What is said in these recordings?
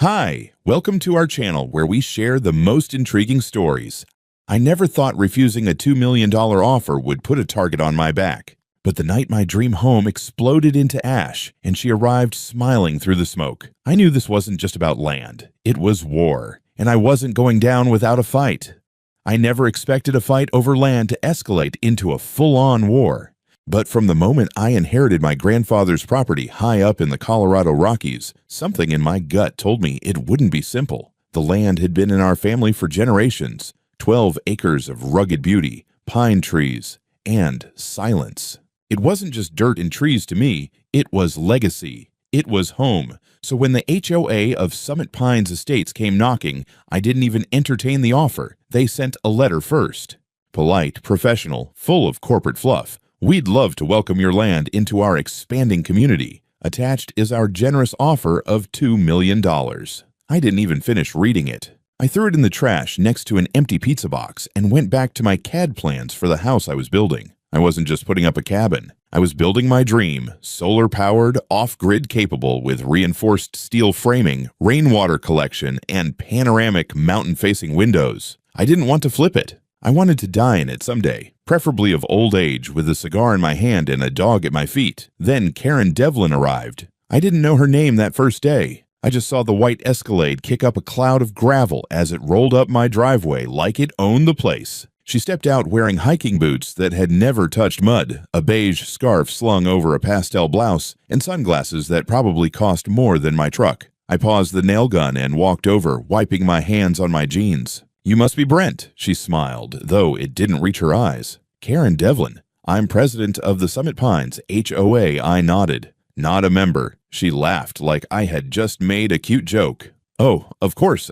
Hi, welcome to our channel where we share the most intriguing stories. I never thought refusing a $2 million offer would put a target on my back. But the night my dream home exploded into ash and she arrived smiling through the smoke, I knew this wasn't just about land. It was war, and I wasn't going down without a fight. I never expected a fight over land to escalate into a full-on war. But from the moment I inherited my grandfather's property high up in the Colorado Rockies, something in my gut told me it wouldn't be simple. The land had been in our family for generations, 12 acres of rugged beauty, pine trees, and silence. It wasn't just dirt and trees to me, it was legacy. It was home. So when the HOA of Summit Pines Estates came knocking, I didn't even entertain the offer. They sent a letter first. Polite, professional, full of corporate fluff. We'd love to welcome your land into our expanding community. Attached is our generous offer of $2 million. I didn't even finish reading it. I threw it in the trash next to an empty pizza box and went back to my CAD plans for the house I was building. I wasn't just putting up a cabin. I was building my dream, solar-powered, off-grid capable with reinforced steel framing, rainwater collection, and panoramic mountain-facing windows. I didn't want to flip it. I wanted to die in it someday, preferably of old age with a cigar in my hand and a dog at my feet. Then Karen Devlin arrived. I didn't know her name that first day. I just saw the white Escalade kick up a cloud of gravel as it rolled up my driveway like it owned the place. She stepped out wearing hiking boots that had never touched mud, a beige scarf slung over a pastel blouse, and sunglasses that probably cost more than my truck. I paused the nail gun and walked over, wiping my hands on my jeans. "You must be Brent," she smiled, though it didn't reach her eyes. "Karen Devlin. I'm president of the Summit Pines HOA," I nodded. "Not a member." She laughed like I had just made a cute joke. "Oh, of course.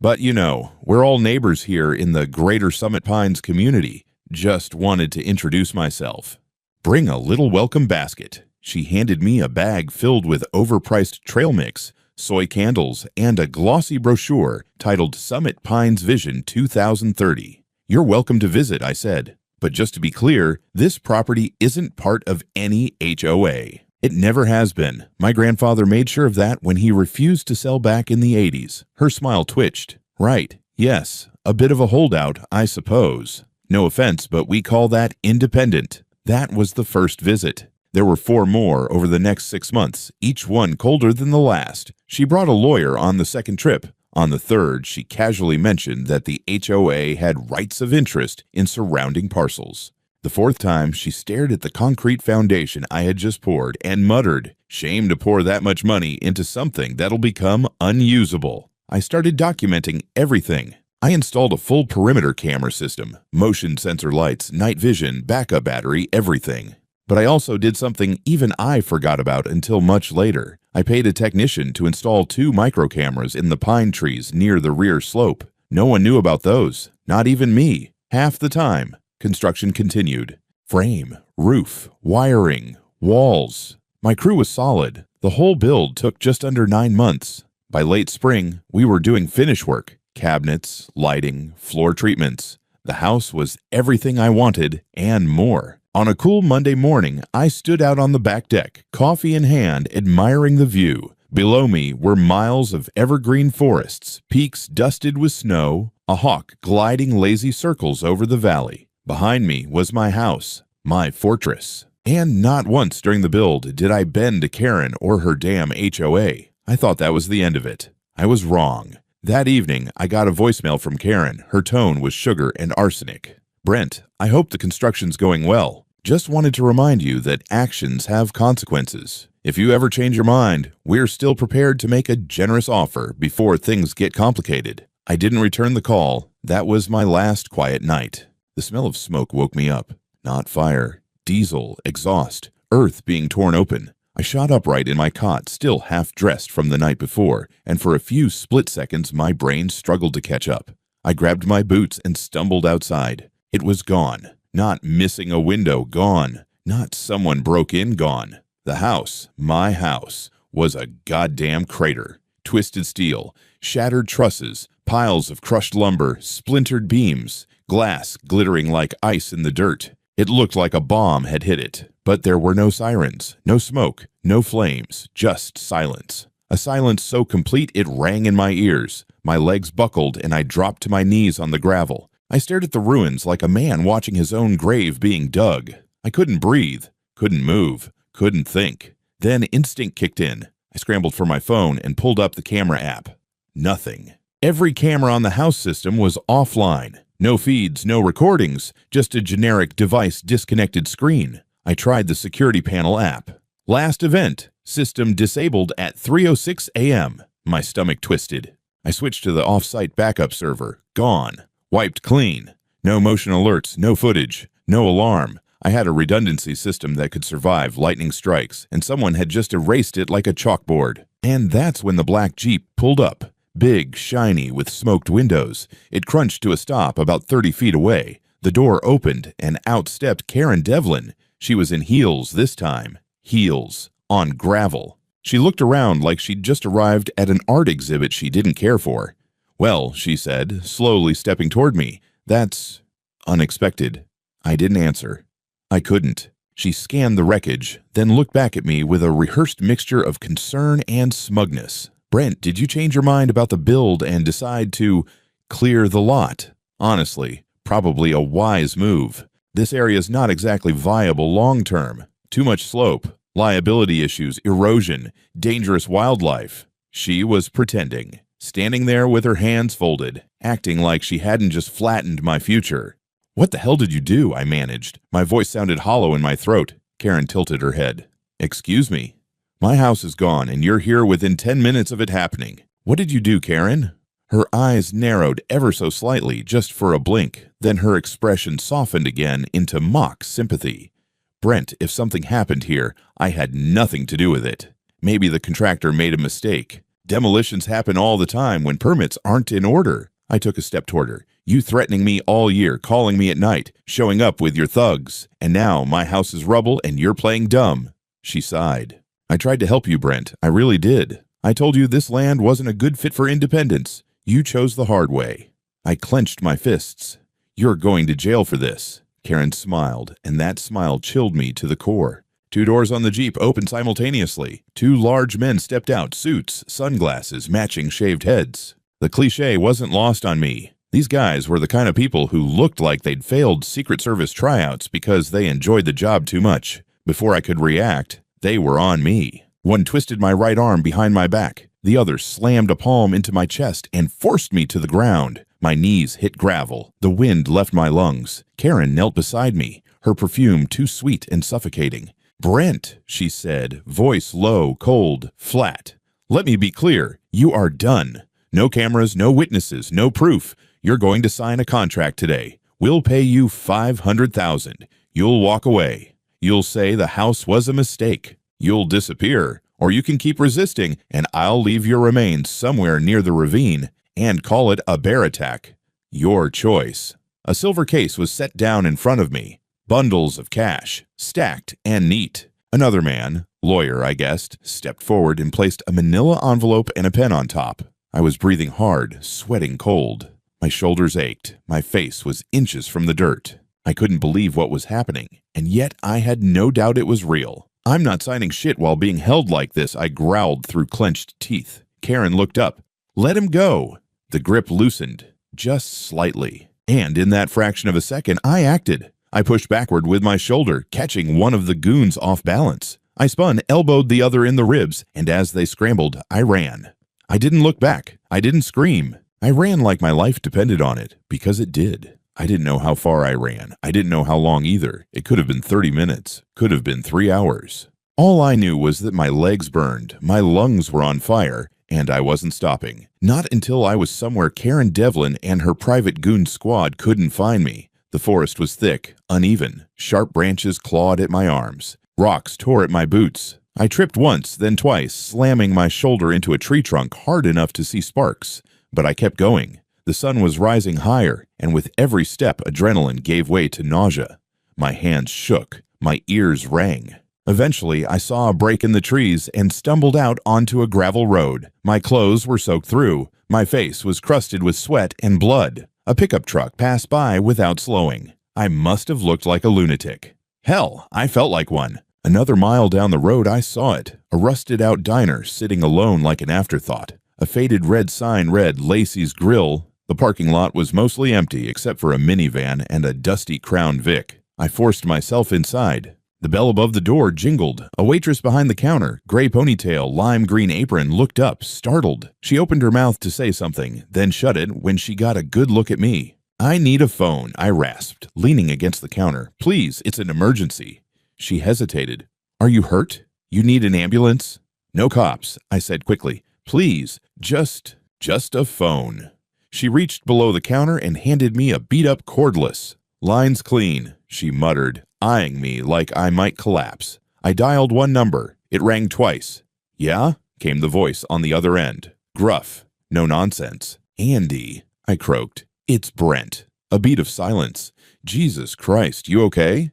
But you know, we're all neighbors here in the greater Summit Pines community. Just wanted to introduce myself." "Bring a little welcome basket." She handed me a bag filled with overpriced trail mix, soy candles, and a glossy brochure titled Summit Pines Vision 2030. "You're welcome to visit," I said. "But just to be clear, this property isn't part of any HOA. It never has been. My grandfather made sure of that when he refused to sell back in the 80s. Her smile twitched. "Right. Yes. A bit of a holdout, I suppose. No offense, but we call that independent." That was the first visit. There were 4 more over the next 6 months, each one colder than the last. She brought a lawyer on the second trip. On the third, she casually mentioned that the HOA had rights of interest in surrounding parcels. The fourth time, she stared at the concrete foundation I had just poured and muttered, "Shame to pour that much money into something that'll become unusable." I started documenting everything. I installed a full perimeter camera system, motion sensor lights, night vision, backup battery, everything. But I also did something even I forgot about until much later. I paid a technician to install 2 micro cameras in the pine trees near the rear slope. No one knew about those, not even me, half the time. Construction continued. Frame, roof, wiring, walls. My crew was solid. The whole build took just under 9 months. By late spring, we were doing finish work, cabinets, lighting, floor treatments. The house was everything I wanted and more. On a cool Monday morning, I stood out on the back deck, coffee in hand, admiring the view. Below me were miles of evergreen forests, peaks dusted with snow, a hawk gliding lazy circles over the valley. Behind me was my house, my fortress. And not once during the build did I bend to Karen or her damn HOA. I thought that was the end of it. I was wrong. That evening, I got a voicemail from Karen. Her tone was sugar and arsenic. "Brent, I hope the construction's going well. Just wanted to remind you that actions have consequences. If you ever change your mind, we're still prepared to make a generous offer before things get complicated." I didn't return the call. That was my last quiet night. The smell of smoke woke me up. Not fire, diesel, exhaust, earth being torn open. I shot upright in my cot, still half dressed from the night before, and for a few split seconds my brain struggled to catch up. I grabbed my boots and stumbled outside. It was gone. Not missing a window, gone. Not someone broke in, gone. The house, my house, was a goddamn crater. Twisted steel, shattered trusses, piles of crushed lumber, splintered beams, glass glittering like ice in the dirt. It looked like a bomb had hit it, but there were no sirens, no smoke, no flames, just silence. A silence so complete it rang in my ears. My legs buckled and I dropped to my knees on the gravel. I stared at the ruins like a man watching his own grave being dug. I couldn't breathe, couldn't move, couldn't think. Then instinct kicked in. I scrambled for my phone and pulled up the camera app. Nothing. Every camera on the house system was offline. No feeds, no recordings, just a generic device disconnected screen. I tried the security panel app. Last event, system disabled at 3:06 a.m. My stomach twisted. I switched to the off-site backup server. Gone. Wiped clean. No motion alerts, no footage, no alarm. I had a redundancy system that could survive lightning strikes, and someone had just erased it like a chalkboard. And that's when the black Jeep pulled up. Big, shiny, with smoked windows. It crunched to a stop about 30 feet away. The door opened, and out stepped Karen Devlin. She was in heels this time. Heels. On gravel. She looked around like she'd just arrived at an art exhibit she didn't care for. "Well," she said, slowly stepping toward me, "that's unexpected." I didn't answer. I couldn't. She scanned the wreckage, then looked back at me with a rehearsed mixture of concern and smugness. "Brent, did you change your mind about the build and decide to clear the lot?" "Honestly, probably a wise move. This area is not exactly viable long-term. Too much slope, liability issues, erosion, dangerous wildlife." She was pretending, standing there with her hands folded, acting like she hadn't just flattened my future. "What the hell did you do?" I managed. My voice sounded hollow in my throat. Karen tilted her head. "Excuse me? My house is gone, and you're here within 10 minutes of it happening. What did you do, Karen?" Her eyes narrowed ever so slightly, just for a blink. Then her expression softened again into mock sympathy. "Brent, if something happened here, I had nothing to do with it. Maybe the contractor made a mistake. Demolitions happen all the time when permits aren't in order." I took a step toward her. "You threatening me all year, calling me at night, showing up with your thugs. And now my house is rubble and you're playing dumb." She sighed. "I tried to help you, Brent. I really did. I told you this land wasn't a good fit for independence. You chose the hard way." I clenched my fists. "You're going to jail for this." Karen smiled, and that smile chilled me to the core. Two doors on the Jeep opened simultaneously. Two large men stepped out, suits, sunglasses, matching shaved heads. The cliché wasn't lost on me. These guys were the kind of people who looked like they'd failed Secret Service tryouts because they enjoyed the job too much. Before I could react, they were on me. One twisted my right arm behind my back. The other slammed a palm into my chest and forced me to the ground. My knees hit gravel. The wind left my lungs. Karen knelt beside me, her perfume too sweet and suffocating. "Brent," she said, voice low, cold, flat. "Let me be clear. You are done. No cameras, no witnesses, no proof. You're going to sign a contract today. We'll pay you $500,000. You'll walk away. You'll say the house was a mistake. You'll disappear, or you can keep resisting, and I'll leave your remains somewhere near the ravine and call it a bear attack. Your choice." A silver case was set down in front of me. Bundles of cash, stacked and neat. Another man, lawyer I guessed, stepped forward and placed a manila envelope and a pen on top. I was breathing hard, sweating cold. My shoulders ached. My face was inches from the dirt. I couldn't believe what was happening, and yet I had no doubt it was real. "I'm not signing shit while being held like this," I growled through clenched teeth. Karen looked up. "Let him go." The grip loosened, just slightly. And in that fraction of a second, I acted. I pushed backward with my shoulder, catching one of the goons off balance. I spun, elbowed the other in the ribs, and as they scrambled, I ran. I didn't look back. I didn't scream. I ran like my life depended on it, because it did. I didn't know how far I ran. I didn't know how long either. It could have been 30 minutes. Could have been 3 hours. All I knew was that my legs burned, my lungs were on fire, and I wasn't stopping. Not until I was somewhere Karen Devlin and her private goon squad couldn't find me. The forest was thick, uneven. Sharp branches clawed at my arms. Rocks tore at my boots. I tripped once, then twice, slamming my shoulder into a tree trunk hard enough to see sparks. But I kept going. The sun was rising higher, and with every step, adrenaline gave way to nausea. My hands shook. My ears rang. Eventually, I saw a break in the trees and stumbled out onto a gravel road. My clothes were soaked through. My face was crusted with sweat and blood. A pickup truck passed by without slowing. I must have looked like a lunatic. Hell, I felt like one. Another mile down the road, I saw it, a rusted-out diner sitting alone like an afterthought. A faded red sign read Lacey's Grill. The parking lot was mostly empty except for a minivan and a dusty Crown Vic. I forced myself inside. The bell above the door jingled. A waitress behind the counter, gray ponytail, lime green apron, looked up, startled. She opened her mouth to say something, then shut it when she got a good look at me. "I need a phone," I rasped, leaning against the counter. "Please, it's an emergency." She hesitated. "Are you hurt? You need an ambulance?" "No cops," I said quickly. "Please, just a phone." She reached below the counter and handed me a beat-up cordless. "Line's clean," she muttered, eyeing me like I might collapse. I dialed one number. It rang twice. "Yeah?" came the voice on the other end. Gruff. No nonsense. "Andy," I croaked. "It's Brent." A beat of silence. "Jesus Christ, you okay?"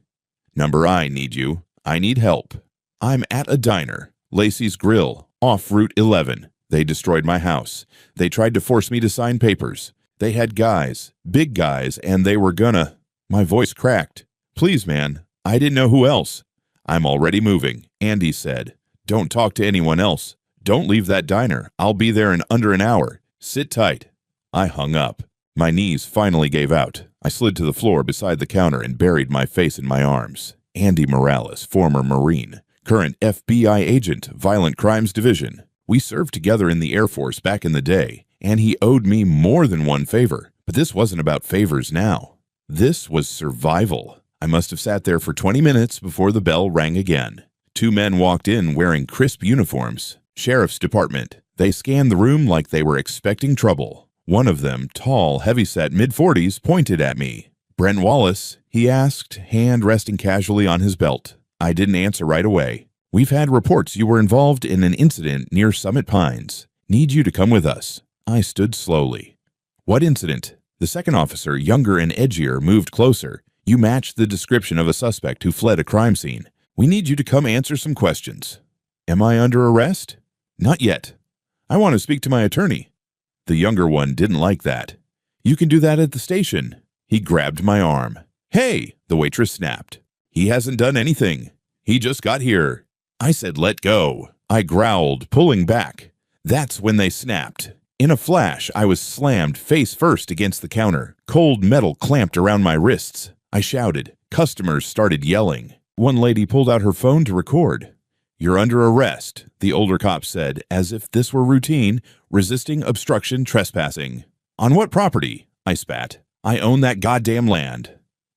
"Number I need you. I need help. I'm at a diner. Lacey's Grill, off Route 11. They destroyed my house. They tried to force me to sign papers. They had guys, big guys, and they were gonna—" My voice cracked. "Please, man, I didn't know who else." "I'm already moving," Andy said. "Don't talk to anyone else. Don't leave that diner. I'll be there in under an hour. Sit tight." I hung up. My knees finally gave out. I slid to the floor beside the counter and buried my face in my arms. Andy Morales, former Marine, current FBI agent, Violent Crimes Division. We served together in the Air Force back in the day, and he owed me more than one favor. But this wasn't about favors now. This was survival. I must have sat there for 20 minutes before the bell rang again. Two men walked in wearing crisp uniforms. Sheriff's Department. They scanned the room like they were expecting trouble. One of them, tall, heavyset, mid-40s, pointed at me. "Brent Wallace?" he asked, hand resting casually on his belt. I didn't answer right away. "We've had reports you were involved in an incident near Summit Pines. Need you to come with us." I stood slowly. "What incident?" The second officer, younger and edgier, moved closer. "You matched the description of a suspect who fled a crime scene. We need you to come answer some questions." "Am I under arrest?" "Not yet. I want to speak to my attorney." The younger one didn't like that. "You can do that at the station." He grabbed my arm. "Hey!" the waitress snapped. "He hasn't done anything. He just got here." I said, "Let go." I growled, pulling back. That's when they snapped. In a flash, I was slammed face first against the counter. Cold metal clamped around my wrists. I shouted. Customers started yelling. One lady pulled out her phone to record. "You're under arrest," the older cop said, as if this were routine, resisting obstruction trespassing. "On what property?" I spat. "I own that goddamn land."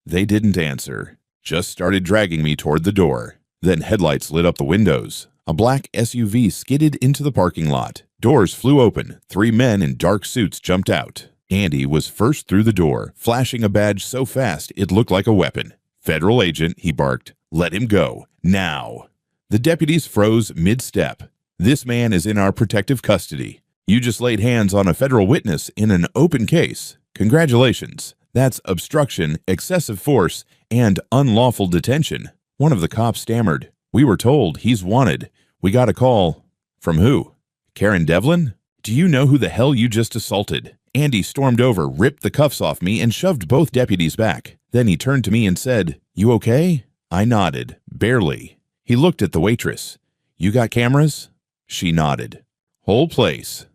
They didn't answer, just started dragging me toward the door. Then headlights lit up the windows. A black SUV skidded into the parking lot. Doors flew open. 3 men in dark suits jumped out. Andy was first through the door, flashing a badge so fast it looked like a weapon. "Federal agent," he barked. "Let him go. Now." The deputies froze mid-step. "This man is in our protective custody. You just laid hands on a federal witness in an open case. Congratulations. That's obstruction, excessive force, and unlawful detention." One of the cops stammered. "We were told he's wanted. We got a call." "From who?" "Karen Devlin? Do you know who the hell you just assaulted?" Andy stormed over, ripped the cuffs off me, and shoved both deputies back. Then he turned to me and said, "You okay?" I nodded, barely. He looked at the waitress. "You got cameras?" She nodded. "Whole place."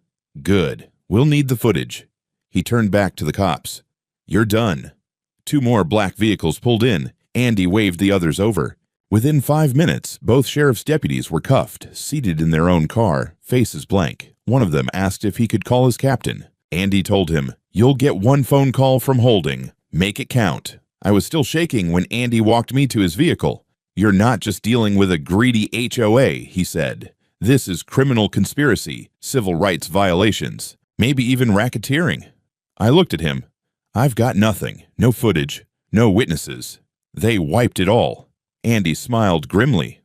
"Good. We'll need the footage." He turned back to the cops. "You're done." 2 more black vehicles pulled in. Andy waved the others over. Within 5 minutes, both sheriff's deputies were cuffed, seated in their own car, faces blank. One of them asked if he could call his captain. Andy told him, "You'll get 1 phone call from Holding. Make it count." I was still shaking when Andy walked me to his vehicle. "You're not just dealing with a greedy HOA, he said. "This is criminal conspiracy, civil rights violations, maybe even racketeering." I looked at him. "I've got nothing. No footage. No witnesses. They wiped it all." Andy smiled grimly.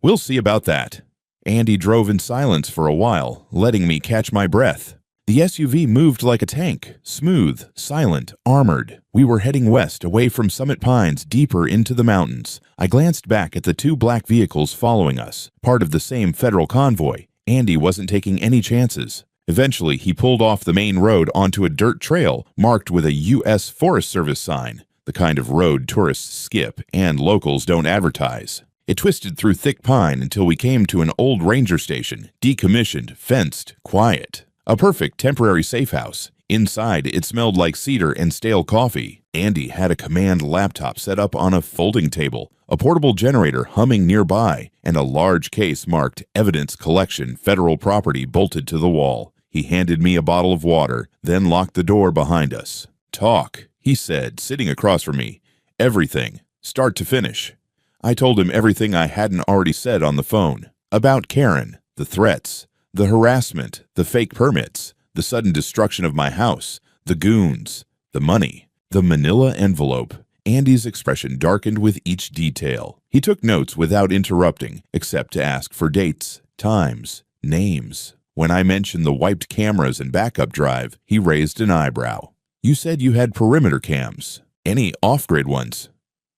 "We'll see about that." Andy drove in silence for a while, letting me catch my breath. The SUV moved like a tank, smooth, silent, armored. We were heading west, away from Summit Pines, deeper into the mountains. I glanced back at the 2 black vehicles following us, part of the same federal convoy. Andy wasn't taking any chances. Eventually, he pulled off the main road onto a dirt trail marked with a U.S. Forest Service sign, the kind of road tourists skip and locals don't advertise. It twisted through thick pine until we came to an old ranger station, decommissioned, fenced, quiet. A perfect temporary safe house. Inside, it smelled like cedar and stale coffee. Andy had a command laptop set up on a folding table, a portable generator humming nearby, and a large case marked Evidence Collection Federal Property bolted to the wall. He handed me a bottle of water, then locked the door behind us. "Talk," he said, sitting across from me. "Everything, start to finish." I told him everything I hadn't already said on the phone. About Karen, the threats, the harassment, the fake permits, the sudden destruction of my house, the goons, the money, the manila envelope. Andy's expression darkened with each detail. He took notes without interrupting, except to ask for dates, times, names. When I mentioned the wiped cameras and backup drive, he raised an eyebrow. "You said you had perimeter cams. Any off-grid ones?"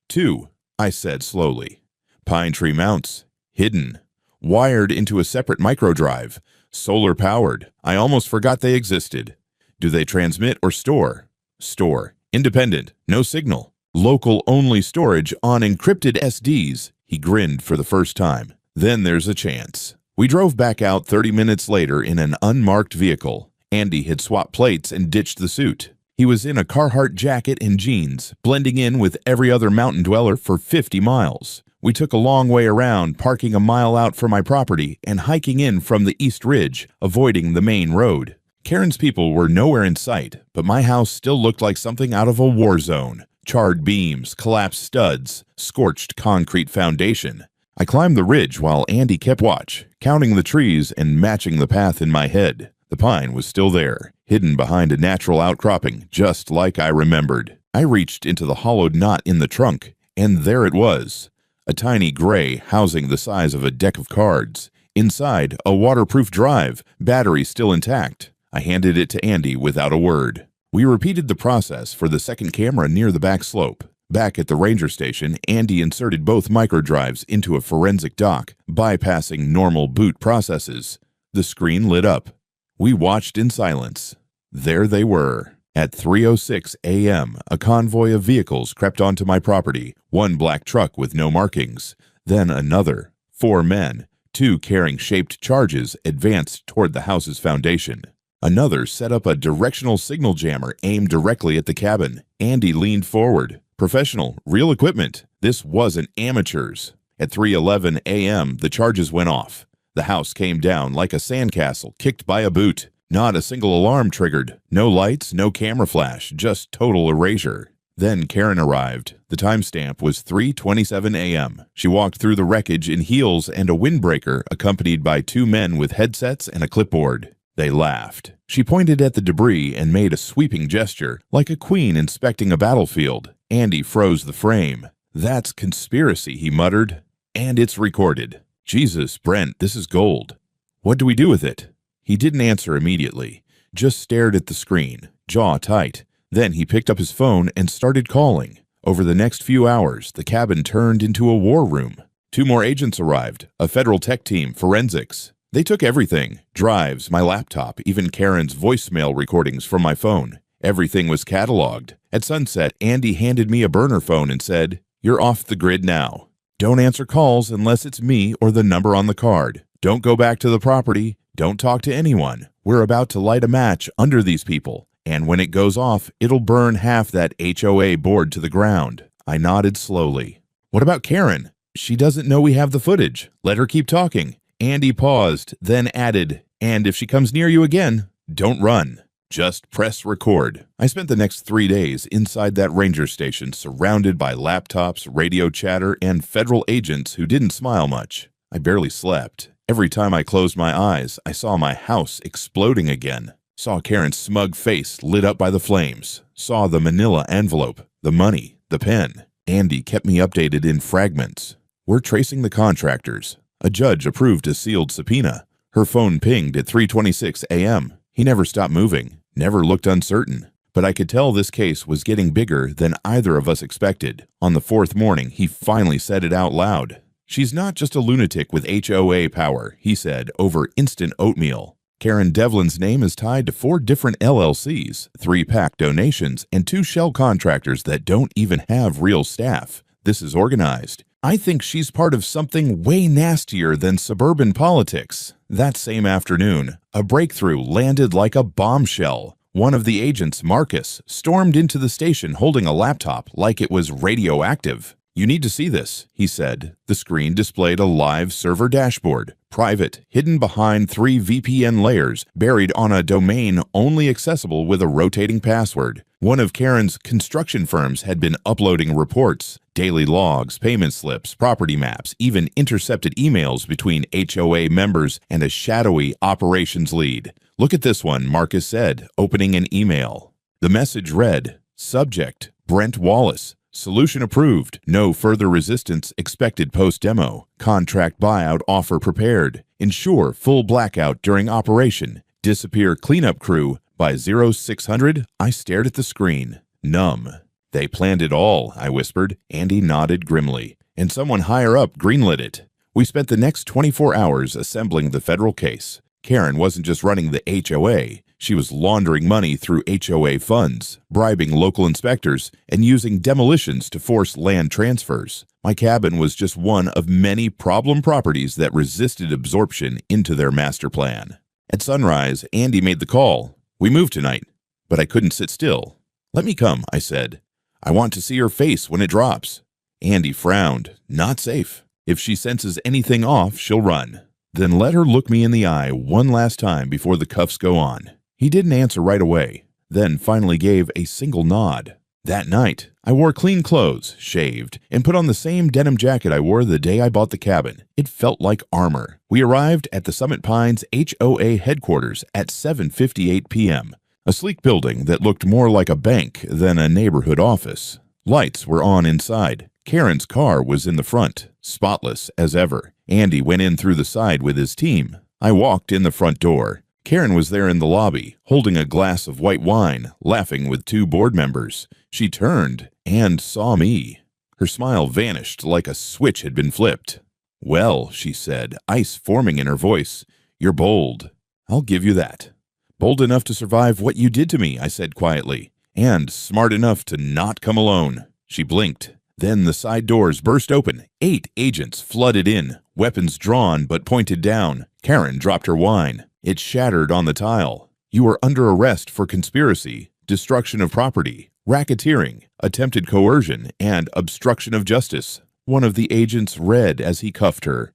"2, I said slowly. "Pine tree mounts. Hidden. Wired into a separate microdrive. Solar-powered. I almost forgot they existed." "Do they transmit or store?" "Store. Independent. No signal. Local-only storage on encrypted SDs." He grinned for the first time. "Then there's a chance." We drove back out 30 minutes later in an unmarked vehicle. Andy had swapped plates and ditched the suit. He was in a Carhartt jacket and jeans, blending in with every other mountain dweller for 50 miles. We took a long way around, parking a mile out from my property and hiking in from the East Ridge, avoiding the main road. Karen's people were nowhere in sight, but my house still looked like something out of a war zone. Charred beams, collapsed studs, scorched concrete foundation. I climbed the ridge while Andy kept watch, counting the trees and matching the path in my head. The pine was still there, hidden behind a natural outcropping, just like I remembered. I reached into the hollowed knot in the trunk, and there it was. A tiny gray housing the size of a deck of cards. Inside, a waterproof drive, battery still intact. I handed it to Andy without a word. We repeated the process for the second camera near the back slope. Back at the ranger station, Andy inserted both microdrives into a forensic dock, bypassing normal boot processes. The screen lit up. We watched in silence. There they were. At 3:06 a.m., a convoy of vehicles crept onto my property, one black truck with no markings. Then another. 4 men, 2 carrying shaped charges, advanced toward the house's foundation. Another set up a directional signal jammer aimed directly at the cabin. Andy leaned forward. Professional, real equipment. This wasn't amateurs. At 3:11 a.m., the charges went off. The house came down like a sandcastle kicked by a boot. Not a single alarm triggered. No lights, no camera flash, just total erasure. Then Karen arrived. The timestamp was 3:27 a.m. She walked through the wreckage in heels and a windbreaker, accompanied by 2 men with headsets and a clipboard. They laughed. She pointed at the debris and made a sweeping gesture, like a queen inspecting a battlefield. Andy froze the frame. "That's conspiracy," he muttered. "And it's recorded. Jesus, Brent, this is gold. What do we do with it?" He didn't answer immediately, just stared at the screen, jaw tight. Then he picked up his phone and started calling. Over the next few hours, the cabin turned into a war room. 2 more agents arrived, a federal tech team, forensics. They took everything, drives, my laptop, even Karen's voicemail recordings from my phone. Everything was cataloged. At sunset, Andy handed me a burner phone and said, "You're off the grid now. Don't answer calls unless it's me or the number on the card. Don't go back to the property. Don't talk to anyone. We're about to light a match under these people, and when it goes off, it'll burn half that HOA board to the ground." I nodded slowly. "What about Karen? She doesn't know we have the footage. Let her keep talking." Andy paused, then added, "And if she comes near you again, don't run. Just press record." I spent the next 3 days inside that ranger station, surrounded by laptops, radio chatter, and federal agents who didn't smile much. I barely slept. Every time I closed my eyes, I saw my house exploding again. Saw Karen's smug face lit up by the flames. Saw the manila envelope, the money, the pen. Andy kept me updated in fragments. "We're tracing the contractors. A judge approved a sealed subpoena." Her phone pinged at 3:26 a.m. He never stopped moving, never looked uncertain. But I could tell this case was getting bigger than either of us expected. On the 4th morning, he finally said it out loud. "She's not just a lunatic with HOA power," he said, over instant oatmeal. Karen Devlin's name is tied to 4 different LLCs, 3 PAC donations, and 2 shell contractors that don't even have real staff. This is organized. I think she's part of something way nastier than suburban politics. That same afternoon, a breakthrough landed like a bombshell. One of the agents, Marcus, stormed into the station holding a laptop like it was radioactive. "You need to see this," he said. The screen displayed a live server dashboard, private, hidden behind 3 VPN layers, buried on a domain only accessible with a rotating password. One of Karen's construction firms had been uploading reports, daily logs, payment slips, property maps, even intercepted emails between HOA members and a shadowy operations lead. "Look at this one," Marcus said, opening an email. The message read, "Subject, Brent Wallace. Solution approved. No further resistance expected post-demo. Contract buyout offer prepared. Ensure full blackout during operation. Disappear cleanup crew by 0600. I stared at the screen, numb. "They planned it all," I whispered. Andy nodded grimly. "And someone higher up greenlit it." We spent the next 24 hours assembling the federal case. Karen wasn't just running the HOA. She was laundering money through HOA funds, bribing local inspectors, and using demolitions to force land transfers. My cabin was just one of many problem properties that resisted absorption into their master plan. At sunrise, Andy made the call. "We move tonight." But I couldn't sit still. "Let me come," I said. "I want to see her face when it drops." Andy frowned. "Not safe. If she senses anything off, she'll run." "Then let her look me in the eye one last time before the cuffs go on." He didn't answer right away, then finally gave a single nod. That night, I wore clean clothes, shaved, and put on the same denim jacket I wore the day I bought the cabin. It felt like armor. We arrived at the Summit Pines HOA headquarters at 7:58 p.m., a sleek building that looked more like a bank than a neighborhood office. Lights were on inside. Karen's car was in the front, spotless as ever. Andy went in through the side with his team. I walked in the front door. Karen was there in the lobby, holding a glass of white wine, laughing with 2 board members. She turned and saw me. Her smile vanished like a switch had been flipped. "Well," she said, ice forming in her voice, "you're bold. I'll give you that." "Bold enough to survive what you did to me," I said quietly, "and smart enough to not come alone." She blinked. Then the side doors burst open. 8 agents flooded in, weapons drawn but pointed down. Karen dropped her wine. It shattered on the tile. "You are under arrest for conspiracy, destruction of property, racketeering, attempted coercion, and obstruction of justice." One of the agents read as he cuffed her.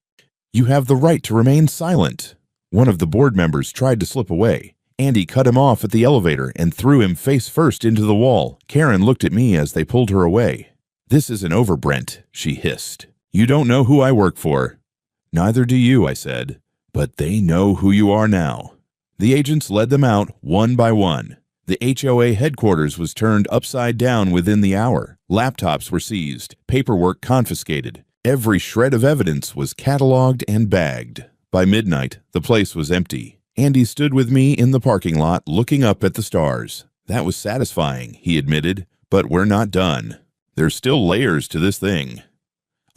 "You have the right to remain silent." One of the board members tried to slip away. Andy cut him off at the elevator and threw him face first into the wall. Karen looked at me as they pulled her away. "This isn't over, Brent," she hissed. "You don't know who I work for." "Neither do you," I said. "But they know who you are now." The agents led them out one by one. The HOA headquarters was turned upside down within the hour. Laptops were seized, paperwork confiscated. Every shred of evidence was cataloged and bagged. By midnight, the place was empty. Andy stood with me in the parking lot looking up at the stars. "That was satisfying," he admitted, "but we're not done. There's still layers to this thing."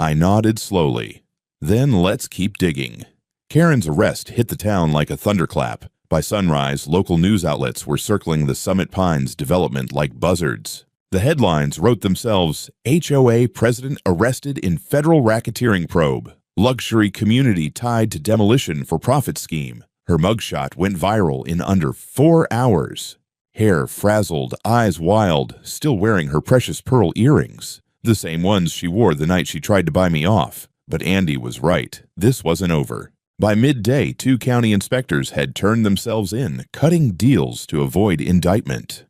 I nodded slowly. "Then let's keep digging." Karen's arrest hit the town like a thunderclap. By sunrise, local news outlets were circling the Summit Pines development like buzzards. The headlines wrote themselves, "HOA President Arrested in Federal Racketeering Probe. Luxury Community Tied to Demolition for Profit Scheme." Her mugshot went viral in under 4 hours. Hair frazzled, eyes wild, still wearing her precious pearl earrings. The same ones she wore the night she tried to buy me off. But Andy was right. This wasn't over. By midday, 2 county inspectors had turned themselves in, cutting deals to avoid indictment.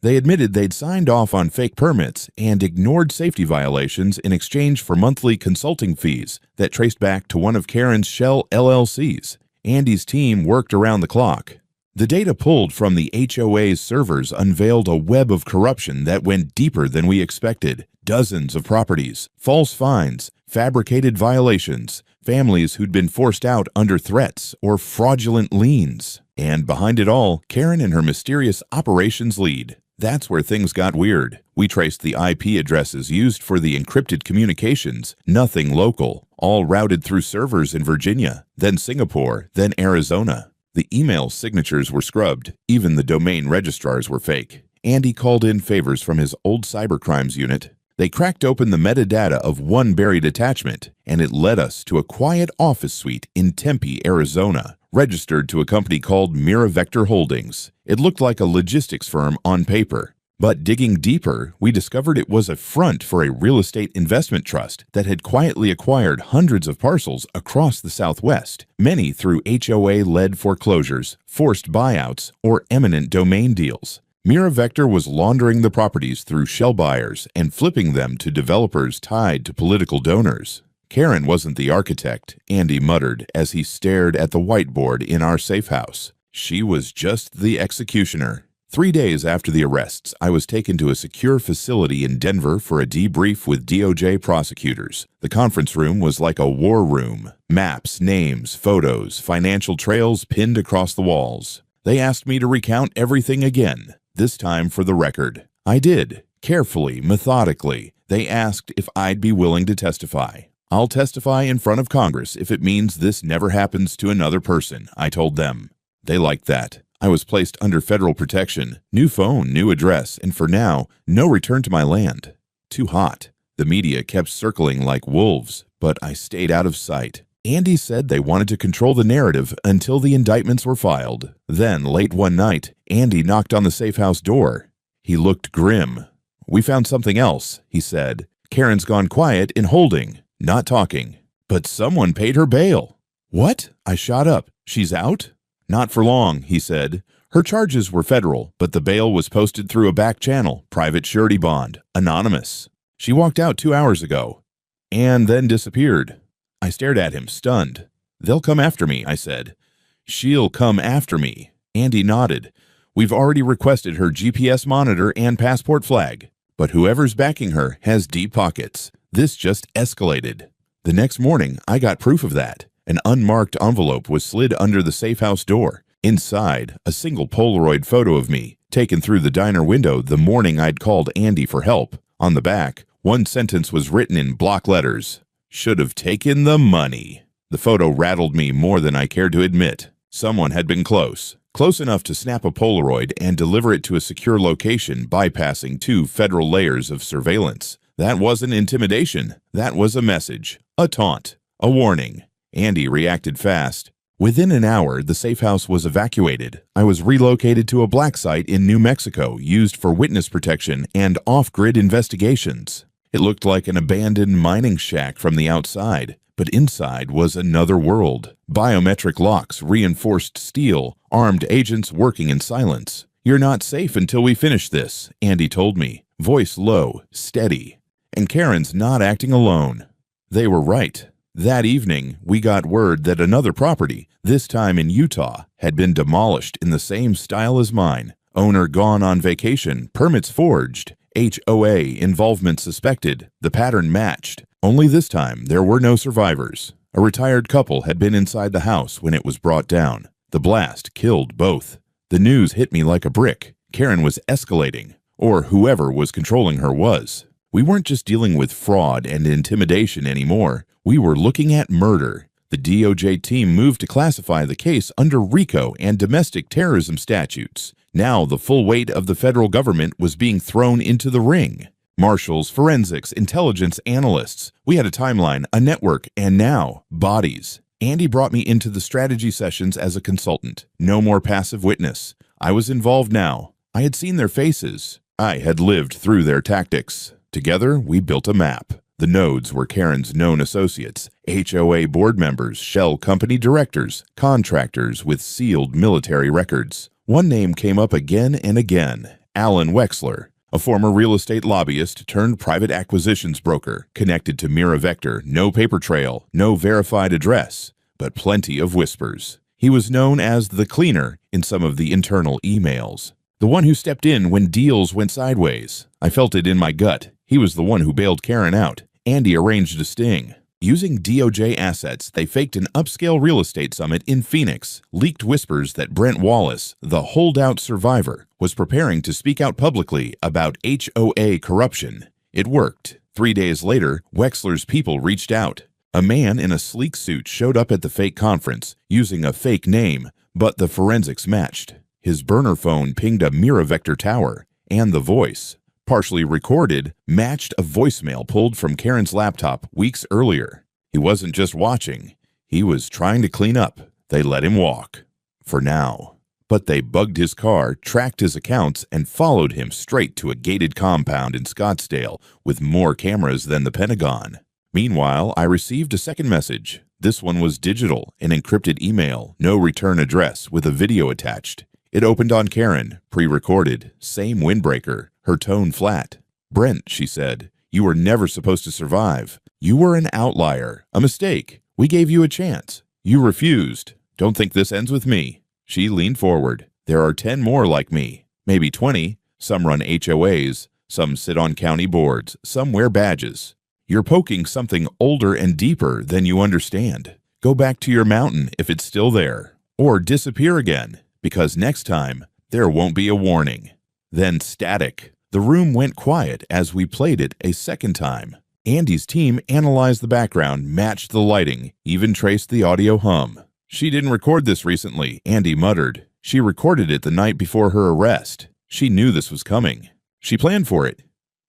They admitted they'd signed off on fake permits and ignored safety violations in exchange for monthly consulting fees that traced back to one of Karen's shell LLCs. Andy's team worked around the clock. The data pulled from the HOA's servers unveiled a web of corruption that went deeper than we expected. Dozens of properties, false fines, fabricated violations, families who'd been forced out under threats or fraudulent liens. And behind it all, Karen and her mysterious operations lead. That's where things got weird. We traced the IP addresses used for the encrypted communications, nothing local, all routed through servers in Virginia, then Singapore, then Arizona. The email signatures were scrubbed. Even the domain registrars were fake. Andy called in favors from his old cybercrimes unit. They cracked open the metadata of one buried attachment, and it led us to a quiet office suite in Tempe, Arizona, registered to a company called Miravector Holdings. It looked like a logistics firm on paper. But digging deeper, we discovered it was a front for a real estate investment trust that had quietly acquired hundreds of parcels across the Southwest, many through HOA-led foreclosures, forced buyouts, or eminent domain deals. Miravector was laundering the properties through shell buyers and flipping them to developers tied to political donors. Karen wasn't the architect, Andy muttered as he stared at the whiteboard in our safe house. She was just the executioner. 3 days after the arrests, I was taken to a secure facility in Denver for a debrief with DOJ prosecutors. The conference room was like a war room. Maps, names, photos, financial trails pinned across the walls. They asked me to recount everything again, this time for the record. I did, carefully, methodically. They asked if I'd be willing to testify. I'll testify in front of Congress if it means this never happens to another person, I told them. They liked that. I was placed under federal protection, new phone, new address, and for now, no return to my land. Too hot. The media kept circling like wolves, but I stayed out of sight. Andy said they wanted to control the narrative until the indictments were filed. Then, late one night, Andy knocked on the safe house door. He looked grim. "We found something else," he said. "Karen's gone quiet in holding, not talking. But someone paid her bail." "What?" I shot up. "She's out?" "Not for long," he said. "Her charges were federal, but the bail was posted through a back channel, private surety bond, anonymous. She walked out 2 hours ago, and then disappeared." I stared at him, stunned. "They'll come after me," I said. "She'll come after me." Andy nodded. "We've already requested her GPS monitor and passport flag, but whoever's backing her has deep pockets. This just escalated." The next morning, I got proof of that. An unmarked envelope was slid under the safe house door. Inside, a single Polaroid photo of me, taken through the diner window the morning I'd called Andy for help. On the back, one sentence was written in block letters. "Should have taken the money." The photo rattled me more than I cared to admit. Someone had been close enough to snap a Polaroid and deliver it to a secure location, bypassing 2 federal layers of surveillance. That wasn't intimidation. That was a message, a taunt, a warning. Andy reacted fast. Within an hour, the safe house was evacuated. I was relocated to a black site in New Mexico, used for witness protection and off-grid investigations. It looked like an abandoned mining shack from the outside, but inside was another world. Biometric locks, reinforced steel, armed agents working in silence. "You're not safe until we finish this," Andy told me, voice low, steady. "And Karen's not acting alone." They were right. That evening, we got word that another property, this time in Utah, had been demolished in the same style as mine. Owner gone on vacation, permits forged, HOA involvement suspected. The pattern matched. Only this time, there were no survivors. A retired couple had been inside the house when it was brought down. The blast killed both. The news hit me like a brick. Karen was escalating, or whoever was controlling her was. We weren't just dealing with fraud and intimidation anymore. We were looking at murder. The DOJ team moved to classify the case under RICO and domestic terrorism statutes. Now the full weight of the federal government was being thrown into the ring. Marshals, forensics, intelligence analysts. We had a timeline, a network, and now, bodies. Andy brought me into the strategy sessions as a consultant. No more passive witness. I was involved now. I had seen their faces. I had lived through their tactics. Together, we built a map. The nodes were Karen's known associates, HOA board members, shell company directors, contractors with sealed military records. One name came up again and again, Alan Wexler, a former real estate lobbyist turned private acquisitions broker, connected to Miravector, no paper trail, no verified address, but plenty of whispers. He was known as the cleaner in some of the internal emails. The one who stepped in when deals went sideways. I felt it in my gut. He was the one who bailed Karen out. Andy arranged a sting. Using DOJ assets, they faked an upscale real estate summit in Phoenix, leaked whispers that Brent Wallace, the holdout survivor, was preparing to speak out publicly about HOA corruption. It worked. 3 days later, Wexler's people reached out. A man in a sleek suit showed up at the fake conference, using a fake name, but the forensics matched. His burner phone pinged a Miravector tower, and the voice, partially recorded, matched a voicemail pulled from Karen's laptop weeks earlier. He wasn't just watching. He was trying to clean up. They let him walk. For now. But they bugged his car, tracked his accounts, and followed him straight to a gated compound in Scottsdale with more cameras than the Pentagon. Meanwhile, I received a second message. This one was digital, an encrypted email, no return address, with a video attached. It opened on Karen, pre-recorded, same windbreaker, her tone flat. "Brent," she said, "you were never supposed to survive. You were an outlier, a mistake. We gave you a chance. You refused. Don't think this ends with me." She leaned forward. "There are 10 more like me, maybe 20. Some run HOAs, some sit on county boards, some wear badges. You're poking something older and deeper than you understand. Go back to your mountain if it's still there, or disappear again, because next time there won't be a warning." Then static. The room went quiet as we played it a second time. Andy's team analyzed the background, matched the lighting, even traced the audio hum. "She didn't record this recently," Andy muttered. "She recorded it the night before her arrest. She knew this was coming. She planned for it."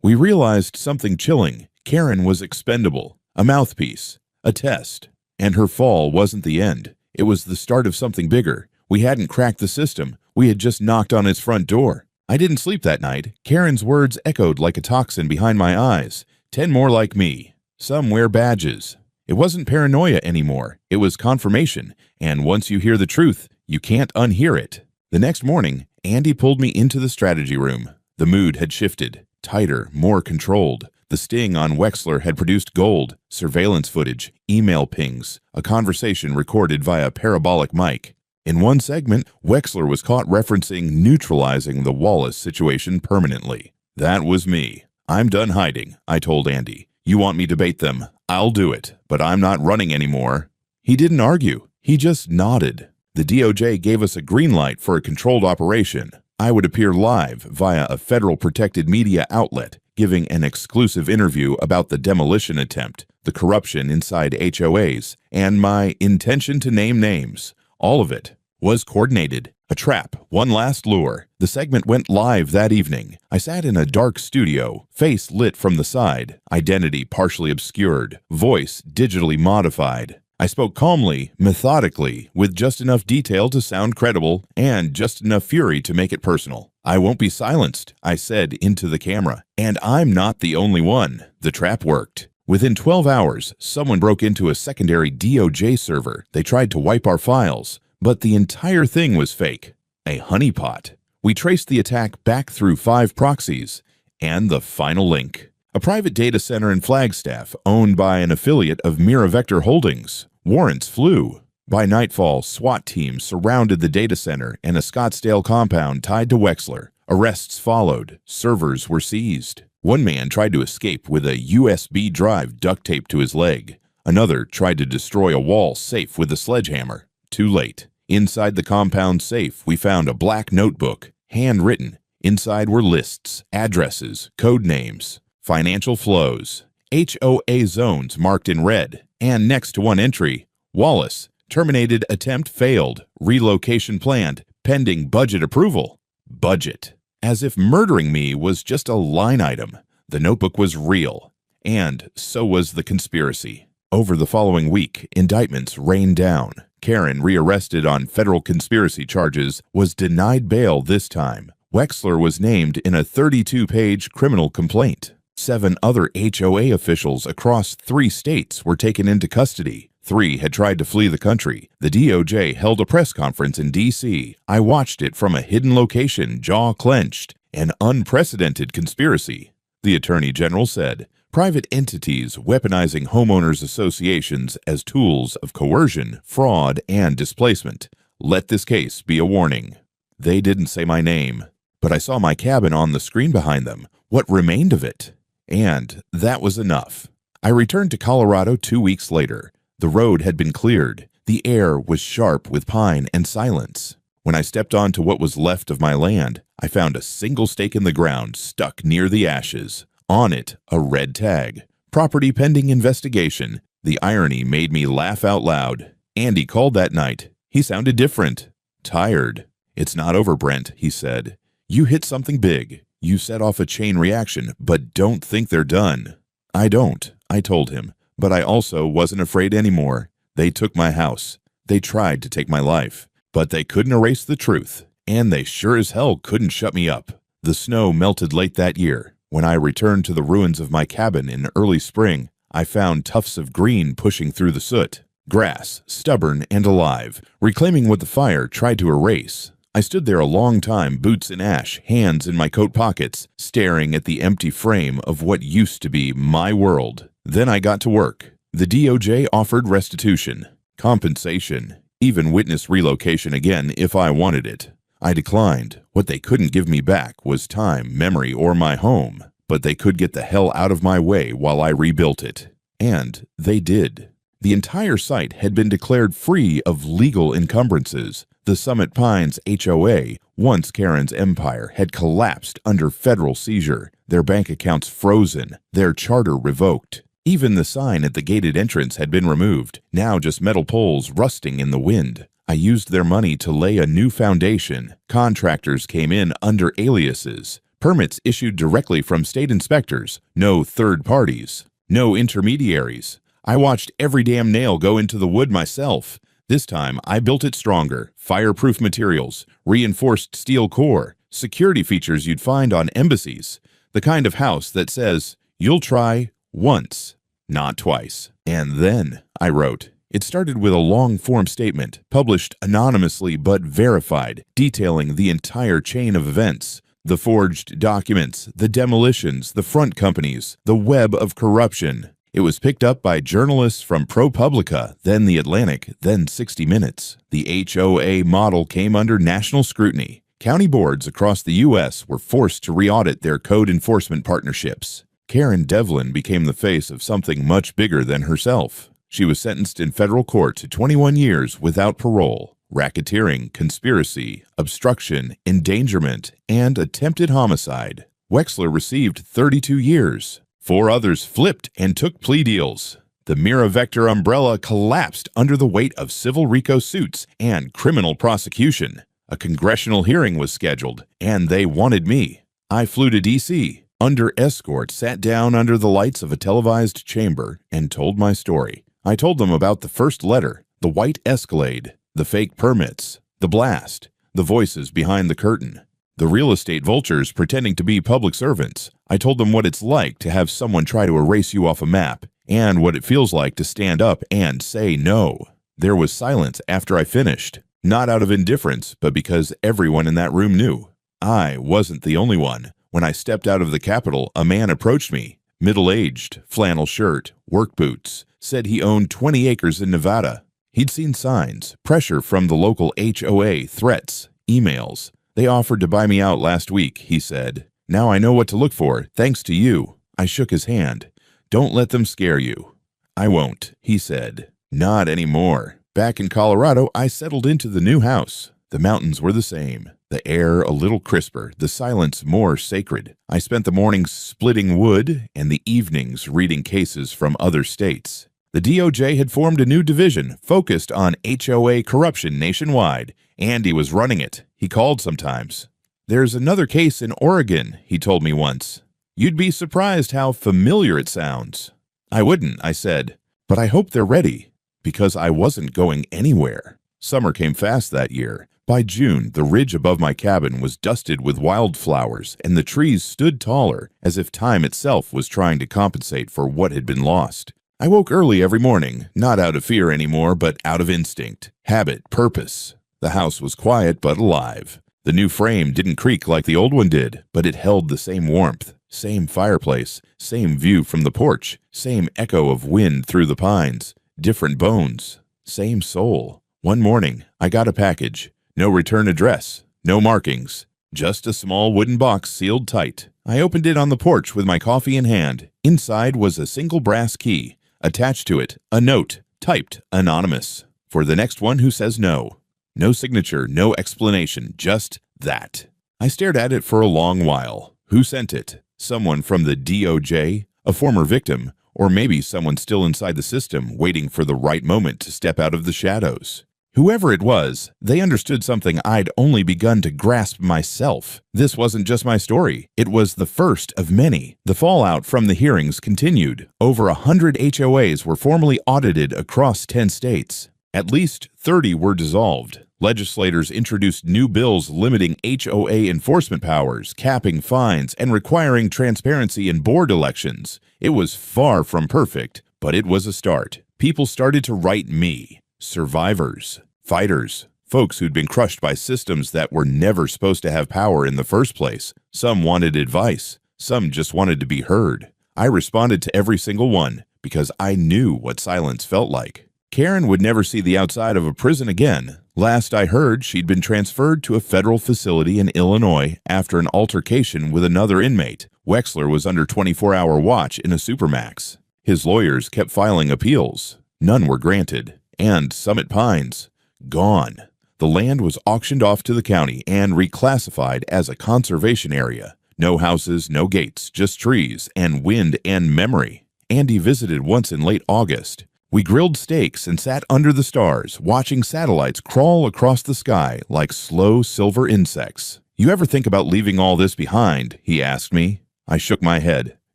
We realized something chilling. Karen was expendable, a mouthpiece, a test. And her fall wasn't the end. It was the start of something bigger. We hadn't cracked the system. We had just knocked on its front door. I didn't sleep that night. Karen's words echoed like a toxin behind my eyes. 10 more like me. Some wear badges. It wasn't paranoia anymore. It was confirmation. And once you hear the truth, you can't unhear it. The next morning, Andy pulled me into the strategy room. The mood had shifted. Tighter, more controlled. The sting on Wexler had produced gold, surveillance footage, email pings, a conversation recorded via parabolic mic. In one segment, Wexler was caught referencing neutralizing the Wallace situation permanently. "That was me. I'm done hiding," I told Andy. "You want me to bait them? I'll do it, but I'm not running anymore." He didn't argue. He just nodded. The DOJ gave us a green light for a controlled operation. I would appear live via a federal protected media outlet, giving an exclusive interview about the demolition attempt, the corruption inside HOAs, and my intention to name names. All of it was coordinated. A trap, one last lure. The segment went live that evening. I sat in a dark studio, face lit from the side, identity partially obscured, voice digitally modified. I spoke calmly, methodically, with just enough detail to sound credible and just enough fury to make it personal. "I won't be silenced," I said into the camera. And I'm not the only one. The trap worked. Within 12 hours, someone broke into a secondary DOJ server. They tried to wipe our files, but the entire thing was fake. A honeypot. We traced the attack back through 5 proxies. And the final link. A private data center in Flagstaff, owned by an affiliate of Miravector Holdings. Warrants flew. By nightfall, SWAT teams surrounded the data center and a Scottsdale compound tied to Wexler. Arrests followed. Servers were seized. One man tried to escape with a USB drive duct taped to his leg. Another tried to destroy a wall safe with a sledgehammer. Too late. Inside the compound safe, we found a black notebook, handwritten. Inside were lists, addresses, code names, financial flows, HOA zones marked in red, and next to one entry, Wallace, terminated attempt failed, relocation planned, pending budget approval. Budget. As if murdering me was just a line item. The notebook was real, and so was the conspiracy. Over the following week, indictments rained down. Karen, rearrested on federal conspiracy charges, was denied bail this time. Wexler was named in a 32-page criminal complaint. 7 other HOA officials across 3 states were taken into custody. 3 had tried to flee the country. The DOJ held a press conference in D.C. I watched it from a hidden location, jaw clenched. An unprecedented conspiracy. The Attorney General said, private entities weaponizing homeowners associations as tools of coercion, fraud, and displacement. Let this case be a warning. They didn't say my name, but I saw my cabin on the screen behind them, what remained of it. And that was enough. I returned to Colorado 2 weeks later. The road had been cleared. The air was sharp with pine and silence. When I stepped onto what was left of my land, I found a single stake in the ground stuck near the ashes. On it, a red tag. Property pending investigation. The irony made me laugh out loud. Andy called that night. He sounded different. Tired. "It's not over, Brent," he said. "You hit something big. You set off a chain reaction, but don't think they're done. I don't, I told him, but I also wasn't afraid anymore. They took my house. They tried to take my life, but they couldn't erase the truth, and they sure as hell couldn't shut me up. The snow melted late that year. When I returned to the ruins of my cabin in early spring, I found tufts of green pushing through the soot. Grass, stubborn and alive, reclaiming what the fire tried to erase. I stood there a long time, boots in ash, hands in my coat pockets, staring at the empty frame of what used to be my world. Then I got to work. The DOJ offered restitution, compensation, even witness relocation again if I wanted it. I declined. What they couldn't give me back was time, memory, or my home, but they could get the hell out of my way while I rebuilt it. And they did. The entire site had been declared free of legal encumbrances. The Summit Pines HOA, once Karen's empire, had collapsed under federal seizure, their bank accounts frozen, their charter revoked. Even the sign at the gated entrance had been removed, now just metal poles rusting in the wind. I used their money to lay a new foundation. Contractors came in under aliases. Permits issued directly from state inspectors. No third parties. No intermediaries. I watched every damn nail go into the wood myself. This time, I built it stronger. Fireproof materials, reinforced steel core, security features you'd find on embassies. The kind of house that says, you'll try once, not twice. And then, I wrote. It started with a long-form statement, published anonymously but verified, detailing the entire chain of events. The forged documents, the demolitions, the front companies, the web of corruption. It was picked up by journalists from ProPublica, then The Atlantic, then 60 Minutes. The HOA model came under national scrutiny. County boards across the U.S. were forced to re-audit their code enforcement partnerships. Karen Devlin became the face of something much bigger than herself. She was sentenced in federal court to 21 years without parole. Racketeering, conspiracy, obstruction, endangerment, and attempted homicide. Wexler received 32 years. 4 others flipped and took plea deals. The Mira Vector umbrella collapsed under the weight of civil RICO suits and criminal prosecution. A congressional hearing was scheduled, and they wanted me. I flew to D.C., under escort, sat down under the lights of a televised chamber, and told my story. I told them about the first letter, the white Escalade, the fake permits, the blast, the voices behind the curtain. The real estate vultures pretending to be public servants. I told them what it's like to have someone try to erase you off a map, and what it feels like to stand up and say no. There was silence after I finished, not out of indifference, but because everyone in that room knew. I wasn't the only one. When I stepped out of the Capitol, a man approached me, middle-aged, flannel shirt, work boots, said he owned 20 acres in Nevada. He'd seen signs, pressure from the local HOA, threats, emails. They offered to buy me out last week, he said. Now I know what to look for, thanks to you. I shook his hand. Don't let them scare you. I won't, he said. Not anymore. Back in Colorado, I settled into the new house. The mountains were the same. The air a little crisper, the silence more sacred. I spent the mornings splitting wood and the evenings reading cases from other states. The DOJ had formed a new division focused on HOA corruption nationwide. Andy was running it. He called sometimes. There's another case in Oregon, he told me once. You'd be surprised how familiar it sounds. I wouldn't, I said, but I hope they're ready, because I wasn't going anywhere. Summer came fast that year. By June, the ridge above my cabin was dusted with wildflowers, and the trees stood taller, as if time itself was trying to compensate for what had been lost. I woke early every morning, not out of fear anymore, but out of instinct, habit, purpose. The house was quiet but alive. The new frame didn't creak like the old one did, but it held the same warmth, same fireplace, same view from the porch, same echo of wind through the pines, different bones, same soul. One morning, I got a package. No return address, no markings, just a small wooden box sealed tight. I opened it on the porch with my coffee in hand. Inside was a single brass key. Attached to it, a note, typed anonymous, for the next one who says no. No signature, no explanation, just that. I stared at it for a long while. Who sent it? Someone from the DOJ? A former victim? Or maybe someone still inside the system, waiting for the right moment to step out of the shadows? Whoever it was, they understood something I'd only begun to grasp myself. This wasn't just my story. It was the first of many. The fallout from the hearings continued. Over 100 HOAs were formally audited across 10 states. At least 30 were dissolved. Legislators introduced new bills limiting HOA enforcement powers, capping fines, and requiring transparency in board elections. It was far from perfect, but it was a start. People started to write me. Survivors, fighters, folks who'd been crushed by systems that were never supposed to have power in the first place. Some wanted advice. Some just wanted to be heard. I responded to every single one because I knew what silence felt like. Karen would never see the outside of a prison again. Last I heard, she'd been transferred to a federal facility in Illinois after an altercation with another inmate. Wexler was under 24-hour watch in a supermax. His lawyers kept filing appeals. None were granted. And Summit Pines, gone. The land was auctioned off to the county and reclassified as a conservation area. No houses, no gates, just trees and wind and memory. Andy visited once in late August. We grilled steaks and sat under the stars, watching satellites crawl across the sky like slow silver insects. "You ever think about leaving all this behind?" he asked me. I shook my head.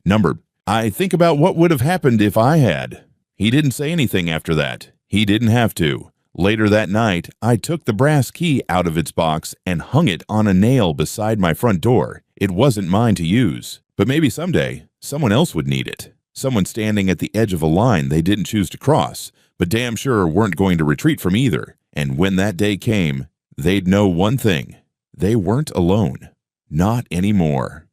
"Number, I think about what would have happened if I had." He didn't say anything after that. He didn't have to. Later that night, I took the brass key out of its box and hung it on a nail beside my front door. It wasn't mine to use, but maybe someday someone else would need it. Someone standing at the edge of a line they didn't choose to cross, but damn sure weren't going to retreat from either. And when that day came, they'd know one thing. They weren't alone. Not anymore.